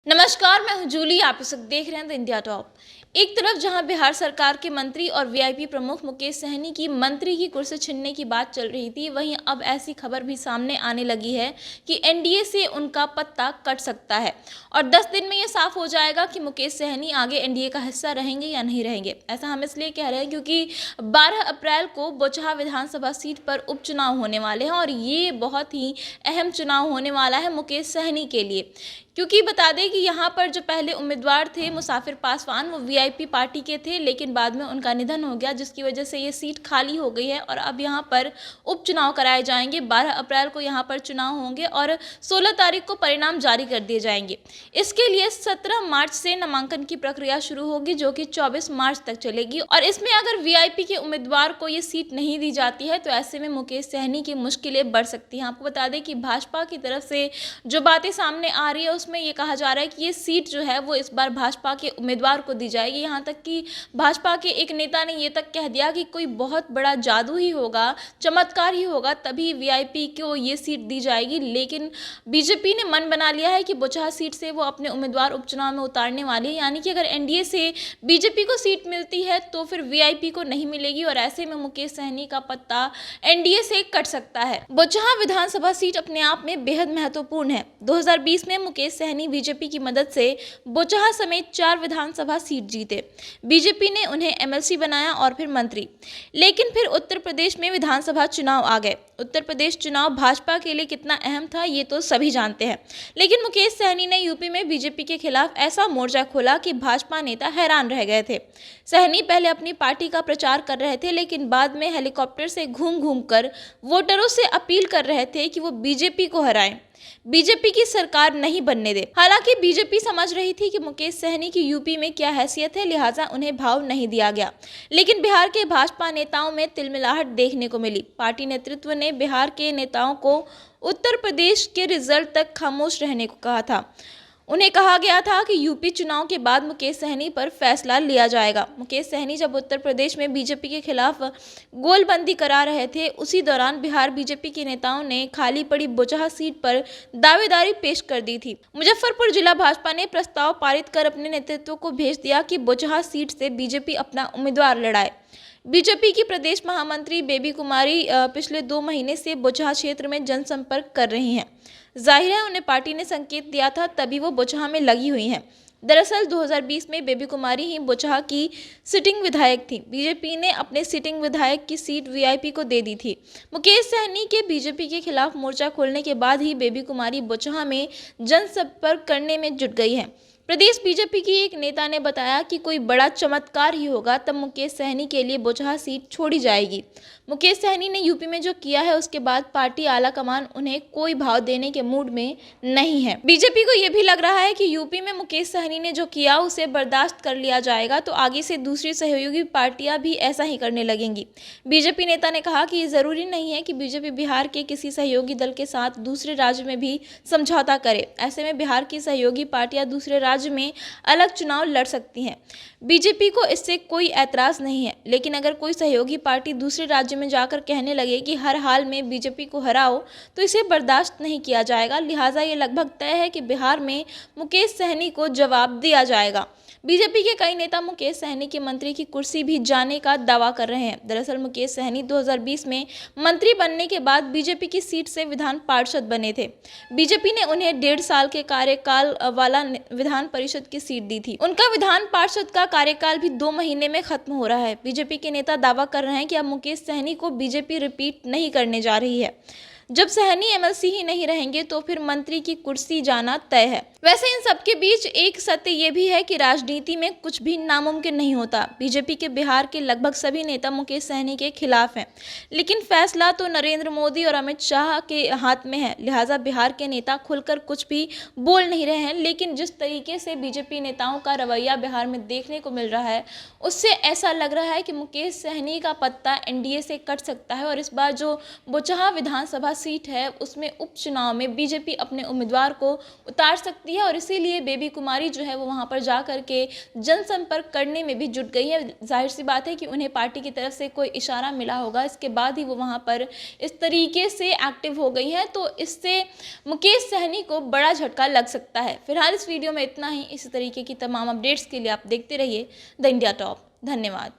नमस्कार, मैं हूं जूली। आप इस वक्त देख रहे हैं द इंडिया टॉप। एक तरफ जहां बिहार सरकार के मंत्री और वीआईपी प्रमुख मुकेश सहनी की मंत्री की कुर्सी छीनने की बात चल रही थी, वहीं अब ऐसी खबर भी सामने आने लगी है कि एनडीए से उनका पत्ता कट सकता है और 10 दिन में यह साफ हो जाएगा कि मुकेश सहनी आगे एनडीए का हिस्सा रहेंगे या नहीं रहेंगे। ऐसा हम इसलिए कह रहे हैं क्योंकि 12 अप्रैल को बोचहा विधानसभा सीट पर उपचुनाव होने वाले हैं और ये बहुत ही अहम चुनाव होने वाला है मुकेश सहनी के लिए। क्योंकि बता दें कि यहाँ पर जो पहले उम्मीदवार थे मुसाफिर पासवान, वो वीआईपी पार्टी के थे, लेकिन बाद में उनका निधन हो गया, जिसकी वजह से ये सीट खाली हो गई है और अब यहाँ पर उपचुनाव कराए जाएंगे। 12 अप्रैल को यहाँ पर चुनाव होंगे और 16 तारीख को परिणाम जारी कर दिए जाएंगे। इसके लिए 17 मार्च से नामांकन की प्रक्रिया शुरू होगी, जो कि 24 मार्च तक चलेगी। और इसमें अगर वीआईपी के उम्मीदवार को ये सीट नहीं दी जाती है तो ऐसे में मुकेश सहनी की मुश्किलें बढ़ सकती हैं। आपको बता दें कि भाजपा की तरफ से जो बातें सामने आ रही है उसमें ये कहा जा रहा है कि ये सीट जो है वो इस बार भाजपा के उम्मीदवार को दी जाएगी। यहाँ तक कि भाजपा के एक नेता ने ये तक कह दिया कि कोई बहुत बड़ा जादू ही होगा, चमत्कार ही होगा, तभी वीआईपी को ये सीट दी जाएगी। लेकिन बीजेपी ने मन बना लिया है कि बोचहा सीट से वो अपने उम्मीदवार उपचुनाव में उतारने वाली है, यानी कि अगर एनडीए से बीजेपी को सीट मिलती है तो फिर वीआईपी को नहीं मिलेगी और ऐसे में मुकेश सहनी का पत्ता एनडीए से कट सकता है। बोचहा विधानसभा सीट अपने आप में बेहद महत्वपूर्ण है। 2020 में मुकेश सहनी बीजेपी की मदद से बोचहा समेत 4 विधानसभा सीट जीते। बीजेपी ने उन्हें एमएलसी बनाया और फिर मंत्री। लेकिन फिर उत्तर प्रदेश में विधानसभा चुनाव आ गए। उत्तर प्रदेश चुनाव भाजपा के लिए कितना अहम था ये तो सभी जानते हैं, लेकिन मुकेश सहनी ने यूपी में बीजेपी के खिलाफ ऐसा मोर्चा खोला कि भाजपा नेता हैरान रह गए थे। सहनी पहले अपनी पार्टी का प्रचार कर रहे थे, लेकिन बाद में हेलीकॉप्टर से घूम घूम कर वोटरों से अपील कर रहे थे कि वो बीजेपी को हराएं, बीजेपी की सरकार नहीं बनने दे। हालांकि बीजेपी समझ रही थी कि मुकेश सहनी की यूपी में क्या हैसियत है, लिहाजा उन्हें भाव नहीं दिया गया। लेकिन बिहार के भाजपा नेताओं में तिलमिलाहट देखने को मिली। पार्टी नेतृत्व ने बिहार के नेताओं को उत्तर प्रदेश के रिजल्ट तक खामोश रहने को कहा था। उन्हें कहा गया था कि यूपी चुनाव के बाद मुकेश सहनी पर फैसला लिया जाएगा। मुकेश सहनी जब उत्तर प्रदेश में बीजेपी के खिलाफ गोलबंदी करा रहे थे, उसी दौरान बिहार बीजेपी के नेताओं ने खाली पड़ी बोचहा सीट पर दावेदारी पेश कर दी थी। मुजफ्फरपुर जिला भाजपा ने प्रस्ताव पारित कर अपने नेतृत्व को भेज दिया कि बोचहा सीट से बीजेपी अपना उम्मीदवार लड़ाए। बीजेपी की प्रदेश महामंत्री बेबी कुमारी पिछले 2 महीने से बोचहा क्षेत्र में जनसंपर्क कर रही हैं। जाहिर है उन्हें पार्टी ने संकेत दिया था, तभी वो बोचहा में लगी हुई हैं। दरअसल 2020 में बेबी कुमारी ही बोचहा की सिटिंग विधायक थी। बीजेपी ने अपने सिटिंग विधायक की सीट वीआईपी को दे दी थी। मुकेश सहनी के बीजेपी के खिलाफ मोर्चा खोलने के बाद ही बेबी कुमारी बोचहा में जनसंपर्क करने में जुट गई है। प्रदेश बीजेपी की एक नेता ने बताया कि कोई बड़ा चमत्कार ही होगा, तब मुकेश सहनी के लिए बोचहा सीट छोड़ी जाएगी। मुकेश सहनी ने यूपी में जो किया है उसके बाद पार्टी आला कमान उन्हें कोई भाव देने के मूड में नहीं है। बीजेपी को यह भी लग रहा है कि यूपी में मुकेश सहनी ने जो किया उसे बर्दाश्त कर लिया जाएगा तो आगे से दूसरी सहयोगी पार्टियां भी ऐसा ही करने लगेंगी। बीजेपी नेता ने कहा कि ये जरूरी नहीं है कि बीजेपी बिहार के किसी सहयोगी दल के साथ दूसरे राज्य में भी समझौता करे। ऐसे में बिहार की सहयोगी पार्टियां दूसरे राज्य में अलग चुनाव लड़ सकती हैं। बीजेपी को इससे कोई ऐतराज नहीं है, लेकिन अगर कोई सहयोगी पार्टी दूसरे राज्य में जाकर कहने लगे कि हर हाल में बीजेपी को हराओ तो इसे बर्दाश्त नहीं किया जाएगा। लिहाजा ये लगभग तय है कि बिहार में मुकेश सहनी को जवाब दिया जाएगा। बीजेपी के कई नेता मुकेश सहनी की मंत्री की कुर्सी भी जाने का दावा कर रहे हैं। दरअसल मुकेश सहनी 2020 में मंत्री बनने के बाद बीजेपी की सीट से विधान पार्षद बने थे। बीजेपी ने उन्हें 1.5 साल के कार्यकाल वाला विधान परिषद की सीट दी थी। उनका विधान पार्षद का कार्यकाल भी 2 महीने में खत्म हो रहा है। बीजेपी के नेता दावा कर रहे हैं कि अब मुकेश सहनी को बीजेपी रिपीट नहीं करने जा रही है। जब सहनी एमएलसी ही नहीं रहेंगे तो फिर मंत्री की कुर्सी जाना तय है। वैसे इन सबके बीच एक सत्य ये भी है कि राजनीति में कुछ भी नामुमकिन नहीं होता। बीजेपी के बिहार के लगभग सभी नेता मुकेश सहनी के खिलाफ हैं, लेकिन फैसला तो नरेंद्र मोदी और अमित शाह के हाथ में है। लिहाजा बिहार के नेता खुलकर कुछ भी बोल नहीं रहे हैं, लेकिन जिस तरीके से बीजेपी नेताओं का रवैया बिहार में देखने को मिल रहा है उससे ऐसा लग रहा है कि मुकेश सहनी का पत्ता एनडीए से कट सकता है और इस बार जो बोचहा विधानसभा सीट है उसमें उपचुनाव में बीजेपी अपने उम्मीदवार को उतार सकती है और इसीलिए बेबी कुमारी जो है वो वहाँ पर जा कर के जनसंपर्क करने में भी जुट गई है। जाहिर सी बात है कि उन्हें पार्टी की तरफ से कोई इशारा मिला होगा, इसके बाद ही वो वहाँ पर इस तरीके से एक्टिव हो गई हैं, तो इससे मुकेश सहनी को बड़ा झटका लग सकता है। फिलहाल इस वीडियो में इतना ही। इसी तरीके की तमाम अपडेट्स के लिए आप देखते रहिए द इंडिया टॉप। धन्यवाद।